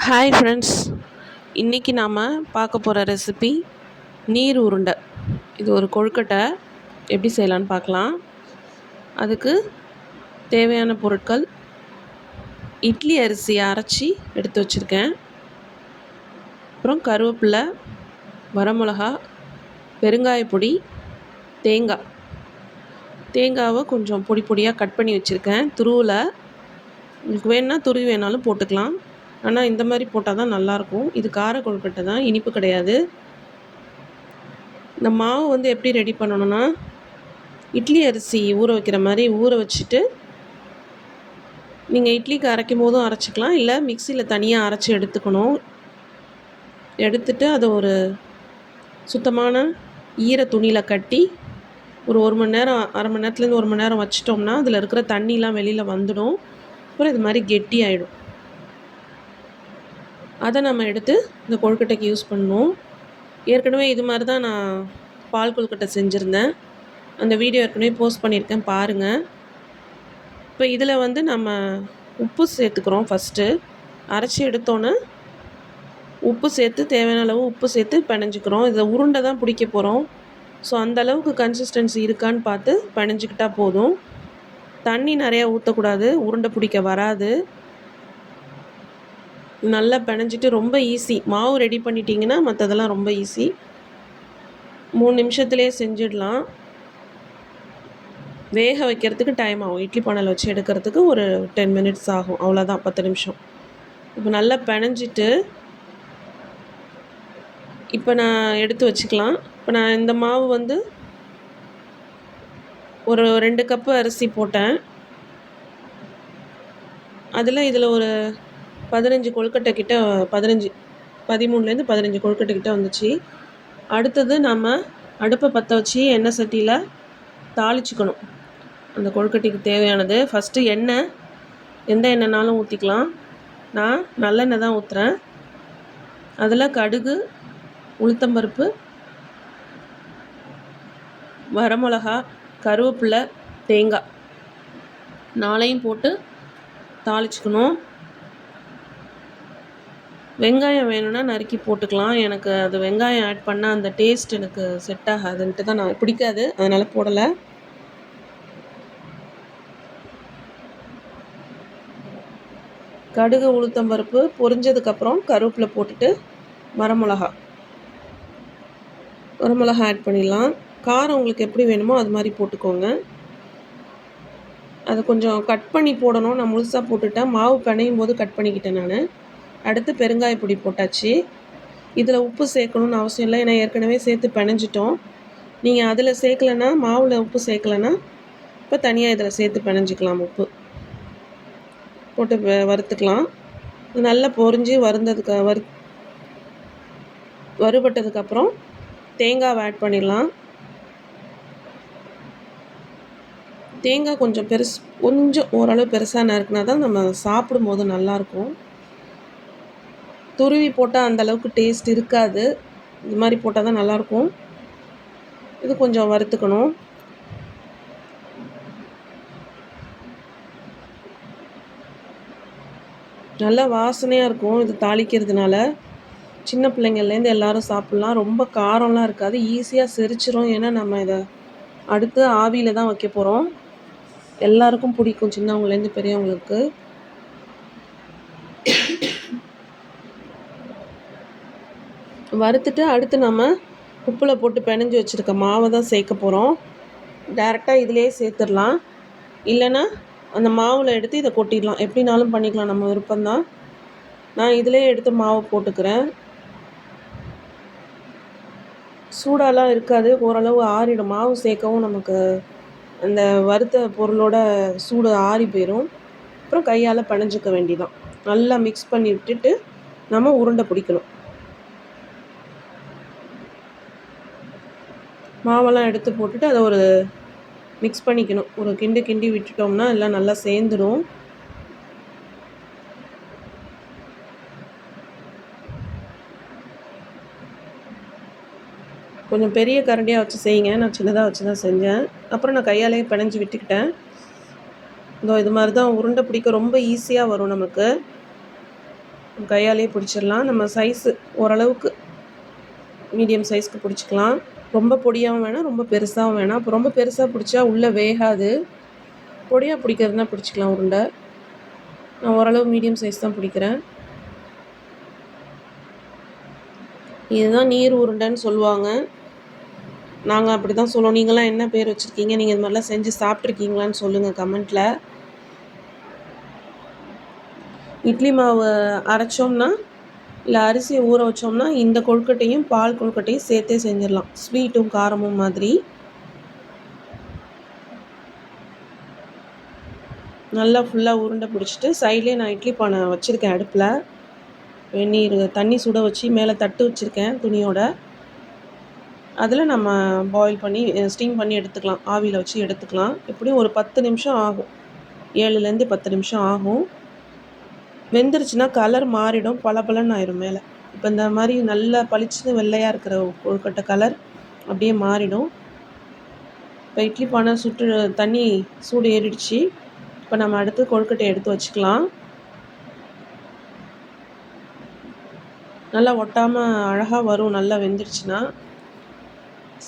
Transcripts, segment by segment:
Hi friends, இன்றைக்கி நாம் பார்க்க போகிற ரெசிபி நீர் உருண்டை. இது ஒரு கொழுக்கட்டை. எப்படி செய்யலான்னு பார்க்கலாம். அதுக்கு தேவையான பொருட்கள்: இட்லி அரிசியை அரைச்சி எடுத்து வச்சுருக்கேன், அப்புறம் கருவேப்பிலை, வரமிளகா, பெருங்காயப்பொடி, தேங்காவை கொஞ்சம் பொடி பொடியாக கட் பண்ணி வச்சுருக்கேன். துருவில் உங்களுக்கு வேணுன்னா துருவி வேணாலும் போட்டுக்கலாம். ஆனால் இந்த மாதிரி போட்டால் தான் நல்லாயிருக்கும். இது கார கொழுக்கட்டை தான், இனிப்பு கிடையாது. இந்த மாவு எப்படி ரெடி பண்ணணுன்னா, இட்லி அரிசி ஊற வைக்கிற மாதிரி ஊற வச்சுட்டு, நீங்கள் இட்லிக்கு அரைக்கும் போதும் அரைச்சிக்கலாம், இல்லை மிக்சியில் தனியாக அரைச்சி எடுத்துக்கணும். எடுத்துட்டு அதை ஒரு சுத்தமான ஈர துணியில் கட்டி ஒரு மணி நேரம், அரை மணி நேரத்துலேருந்து 1 மணி நேரம் வச்சிட்டோம்னா அதில் இருக்கிற தண்ணிலாம் வெளியில் வந்துடும். அப்புறம் இது மாதிரி கெட்டி ஆகிடும். அதை நம்ம எடுத்து இந்த கொழுக்கட்டைக்கு யூஸ் பண்ணணும். ஏற்கனவே இது மாதிரி தான் நான் பால் கொழுக்கட்டை செஞ்சுருந்தேன். அந்த வீடியோ ஏற்கனவே போஸ்ட் பண்ணியிருக்கேன், பாருங்கள். இப்போ இதில் நம்ம உப்பு சேர்த்துக்கிறோம். ஃபஸ்ட்டு அரைச்சி எடுத்தோன்னே உப்பு சேர்த்து, தேவையான அளவு உப்பு சேர்த்து பிணைஞ்சிக்கிறோம். இதை உருண்டை தான் பிடிக்க போகிறோம். ஸோ அந்தளவுக்கு கன்சிஸ்டன்சி இருக்கான்னு பார்த்து பிணைஞ்சிக்கிட்டால் போதும். தண்ணி நிறையா ஊற்றக்கூடாது, உருண்டை பிடிக்க வராது. நல்லா பிணைஞ்சிட்டு, ரொம்ப ஈஸி. மாவு ரெடி பண்ணிட்டீங்கன்னா மற்றதெல்லாம் ரொம்ப ஈஸி. 3 நிமிஷத்துலேயே செஞ்சிடலாம். வேக வைக்கிறதுக்கு டைம் ஆகும். இட்லி பானையில் வச்சு எடுக்கிறதுக்கு ஒரு 10 மினிட்ஸ் ஆகும், அவ்வளோதான், 10 நிமிஷம். இப்போ நல்லா பிணைஞ்சிட்டு இப்போ நான் எடுத்து வச்சுக்கலாம். இப்போ நான் இந்த மாவு ஒரு 2 கப்பு அரிசி போட்டேன். இதில் ஒரு 15 கொழுக்கட்டை கிட்ட, 13லேருந்து 15 கொழுக்கட்டை கிட்ட வந்துச்சு. அடுத்தது நம்ம அடுப்பை பற்ற வச்சு எண்ணெய் சட்டியில் தாளிச்சுக்கணும். அந்த கொழுக்கட்டைக்கு தேவையானது ஃபஸ்ட்டு எண்ணெய், எந்த எண்ணெய்னாலும் ஊற்றிக்கலாம். நான் நல்லெண்ணெய் தான் ஊற்றுறேன். அதில் கடுகு, உளுத்தம்பருப்பு, வரமிளகா, கருவேப்பிலை, தேங்காய் 4ஐயும் போட்டு தாளிச்சுக்கணும். வெங்காயம் வேணும்னா நறுக்கி போட்டுக்கலாம். எனக்கு அது வெங்காயம் ஆட் பண்ணால் அந்த டேஸ்ட் எனக்கு செட் ஆகாதுன்ட்டு தான், நான் பிடிக்காது, அதனால் போடலை. கடுகு, உளுத்தம்பருப்பு பொரிஞ்சதுக்கப்புறம் கருவேப்பிலை போட்டுட்டு வரமிளகா ஆட் பண்ணிடலாம். காரம் உங்களுக்கு எப்படி வேணுமோ அது மாதிரி போட்டுக்கோங்க. அதை கொஞ்சம் கட் பண்ணி போடணும். நான் முழுசாக போட்டுட்டேன், மாவு பிணையும் போது கட் பண்ணிக்கிட்டேன் நான். அடுத்து பெருங்காய பொடி போட்டாச்சு. இதில் உப்பு சேர்க்கணுன்னு அவசியம் இல்லை, ஏன்னா ஏற்கனவே சேர்த்து பிணைஞ்சிட்டோம். நீங்கள் அதில் சேர்க்கலைன்னா, மாவில் உப்பு சேர்க்கலைன்னா இப்போ தனியாக இதில் சேர்த்து பிணைஞ்சிக்கலாம். உப்பு போட்டு வறுத்துக்கலாம். நல்லா பொரிஞ்சு வறுபட்டதுக்கப்புறம் தேங்காவை ஆட் பண்ணிடலாம். தேங்காய் கொஞ்சம் ஓரளவு பெருசாக நறுக்குனா தான் நம்ம சாப்பிடும்போது நல்லாயிருக்கும். துருவி போட்டால் அந்தளவுக்கு டேஸ்ட் இருக்காது, இது மாதிரி போட்டால் தான் நல்லாயிருக்கும். இது கொஞ்சம் வறுத்துக்கணும். நல்லா வாசனையாக இருக்கும் இது தாளிக்கிறதுனால. சின்ன பிள்ளைங்கள்லேருந்து எல்லோரும் சாப்பிட்லாம். ரொம்ப காரம்லாம் இருக்காது, ஈஸியாக செரிச்சிரும். ஏன்னா நம்ம இதை அடுத்து ஆவியில் தான் வைக்க போகிறோம். எல்லாருக்கும் பிடிக்கும், சின்னவங்கலேருந்து பெரியவங்களுக்கு. வறுத்துட்டு அடுத்து நம்ம உப்பில் போட்டு பிணைஞ்சி வச்சுருக்க மாவை தான் சேர்க்க போகிறோம். டேரெக்டாக இதிலே சேர்த்துடலாம், இல்லைன்னா அந்த மாவில் எடுத்து இதை கொட்டிடலாம். எப்படினாலும் பண்ணிக்கலாம், நம்ம விருப்பம்தான். நான் இதிலே எடுத்து மாவை போட்டுக்கிறேன். சூடாலாம் இருக்காது, ஓரளவு ஆறிடும். மாவு சேர்க்கவும் நமக்கு அந்த வறுத்த பொருளோட சூடு ஆறி போயிடும். அப்புறம் கையால் பிணைஞ்சிக்க வேண்டிதான். நல்லா மிக்ஸ் பண்ணி விட்டுட்டு நம்ம உருண்டை பிடிக்கணும். மாவெல்லாம் எடுத்து போட்டுட்டு அதை ஒரு மிக்ஸ் பண்ணிக்கணும். ஒரு கிண்டி விட்டுட்டோம்னா எல்லாம் நல்லா சேர்ந்துடும். கொஞ்சம் பெரிய கரண்டியாக வச்சு செய்யுங்க, நான் சின்னதாக வச்சு தான் செஞ்சேன். அப்புறம் நான் கையாலேயே பிணைஞ்சி விட்டுக்கிட்டேன். இது மாதிரி தான் உருண்டை பிடிக்க ரொம்ப ஈஸியாக வரும் நமக்கு. கையாலே பிடிச்சிடலாம். நம்ம சைஸு ஓரளவுக்கு மீடியம் சைஸ்க்கு பிடிச்சிக்கலாம். ரொம்ப பொடியாகவும் வேணாம், ரொம்ப பெருசாகவும் வேணாம். அப்போ ரொம்ப பெருசாக பிடிச்சா உள்ளே வேகாது. பொடியாக பிடிக்கிறதுனா பிடிச்சிக்கலாம் உருண்டை. நான் ஓரளவு மீடியம் சைஸ் தான் பிடிக்கிறேன். இதுதான் நீர் உருண்டைன்னு சொல்லுவாங்க. நாங்கள் அப்படி தான் சொல்லுவோம். நீங்களாம் என்ன பேர் வச்சுருக்கீங்க? நீங்கள் இது மாதிரிலாம் செஞ்சு சாப்பிட்ருக்கீங்களான்னு சொல்லுங்கள் கமெண்ட்டில். இட்லி மாவு அரைச்சோம்னா இல்லை அரிசியை ஊற வச்சோம்னா இந்த கொழுக்கட்டையும் பால் கொழுக்கட்டையும் சேர்த்தே செஞ்சிடலாம். ஸ்வீட்டும் காரமும் மாதிரி. நல்லா ஃபுல்லாக உருண்டை பிடிச்சிட்டு சைட்லேயே நான் இட்லி பானை வச்சுருக்கேன் அடுப்பில். வெந்நீர் தண்ணி சுட வச்சு மேலே தட்டு வச்சுருக்கேன் துணியோட. அதில் நம்ம பாயில் பண்ணி ஸ்டீம் பண்ணி எடுத்துக்கலாம். ஆவியில் வச்சு எடுத்துக்கலாம். எப்படியும் ஒரு 10 நிமிஷம் ஆகும். 7லேருந்து 10 நிமிஷம் ஆகும். வெந்துருச்சுன்னா கலர் மாறிடும், பளபளன்னு ஆயிடும் மேலே. இப்போ இந்த மாதிரி நல்லா பளிச்சுன்னு வெள்ளையாக இருக்கிற கொழுக்கட்டை கலர் அப்படியே மாறிடும். இப்போ இட்லி பானை தண்ணி சூடு ஏறிடுச்சு. இப்போ நம்ம அடுத்து கொழுக்கட்டை எடுத்து வச்சுக்கலாம். நல்லா ஒட்டாமல் அழகாக வரும். நல்லா வெந்துருச்சுன்னா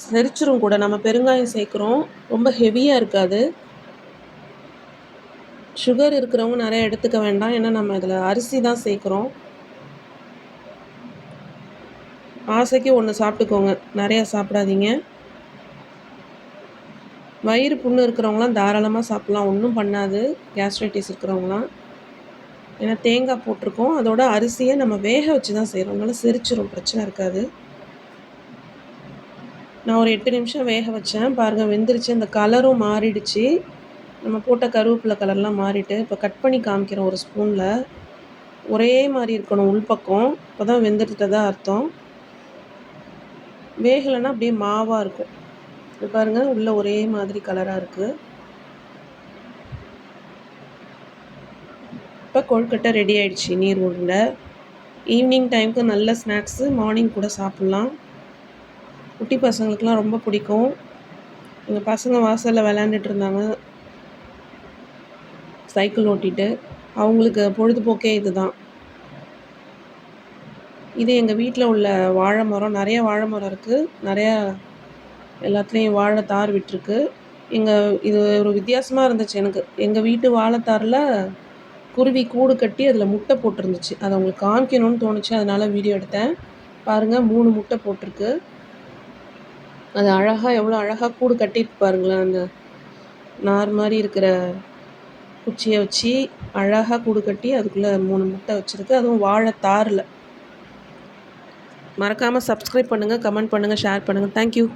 செரிச்சிரும் கூட. நம்ம பெருங்காயம் சேர்க்குறோம், ரொம்ப ஹெவியாக இருக்காது. சுகர் இருக்கிறவங்க நிறையா எடுத்துக்க வேண்டாம், ஏன்னா நம்ம இதில் அரிசி தான் சேர்க்குறோம். ஆசைக்கு ஒன்று சாப்பிட்டுக்கோங்க, நிறையா சாப்பிடாதீங்க. வயிறு புண்ணு இருக்கிறவங்களாம் தாராளமாக சாப்பிட்லாம், ஒன்றும் பண்ணாது. கேஸ்ட்ரைட்டிஸ் இருக்கிறவங்களாம். ஏன்னா தேங்காய் போட்டிருக்கோம், அதோட அரிசியை நம்ம வேக வச்சு தான் செய்கிறோம், அதனால செரிச்சிரும், பிரச்சனை இருக்காது. நான் ஒரு 8 நிமிஷம் வேக வச்சேன். பாருங்கள் வெந்துருச்சு. அந்த கலரும் மாறிடுச்சு. நம்ம போட்ட கருவேப்பிலை கலர்லாம் மாறிட்டு இப்போ கட் பண்ணி காமிக்கிறோம் ஒரு ஸ்பூனில். ஒரே மாதிரி இருக்கணும் உள்பக்கம், இப்போ தான் வெந்துட்டதா அர்த்தம். வேகலைன்னா அப்படியே மாவாக இருக்கும். இப்போ பாருங்கள் உள்ளே ஒரே மாதிரி கலராக இருக்குது. இப்போ கொழுக்கட்டை ரெடி ஆகிடுச்சு. நீர் உருண்டை ஈவினிங் டைமுக்கு நல்ல ஸ்நாக்ஸு, மார்னிங் கூட சாப்பிட்லாம். குட்டி பசங்களுக்குலாம் ரொம்ப பிடிக்கும். எங்கள் பசங்க வாசலில் விளையாண்டுட்டு இருந்தாங்க சைக்கிள் ஓட்டிகிட்டு. அவங்களுக்கு பொழுதுபோக்கே இது தான். இது எங்கள் வீட்டில் உள்ள வாழை மரம். நிறைய வாழை மரம் இருக்குது. நிறையா எல்லாத்துலேயும் வாழைத்தார் விட்டுருக்கு. இது ஒரு வித்தியாசமாக இருந்துச்சு எனக்கு. எங்கள் வீட்டு வாழைத்தாரில் குருவி கூடு கட்டி அதில் முட்டை போட்டிருந்துச்சு. அதை அவங்களுக்கு காமிக்கணும்னு தோணுச்சு, அதனால் வீடியோ எடுத்தேன். பாருங்கள் 3 முட்டை போட்டிருக்கு. அது அழகாக எவ்வளோ அழகாக கூடு கட்டிட்டு பாருங்களேன். அந்த நார் மாதிரி இருக்கிற குச்சியை வச்சு அழகாக கூடு கட்டி அதுக்குள்ளே 3 முட்டை வச்சுருக்கு. அதுவும் வாழைத்தாரில். மறக்காமல் சப்ஸ்கிரைப் பண்ணுங்கள், கமெண்ட் பண்ணுங்கள், ஷேர் பண்ணுங்கள். தேங்க்யூ.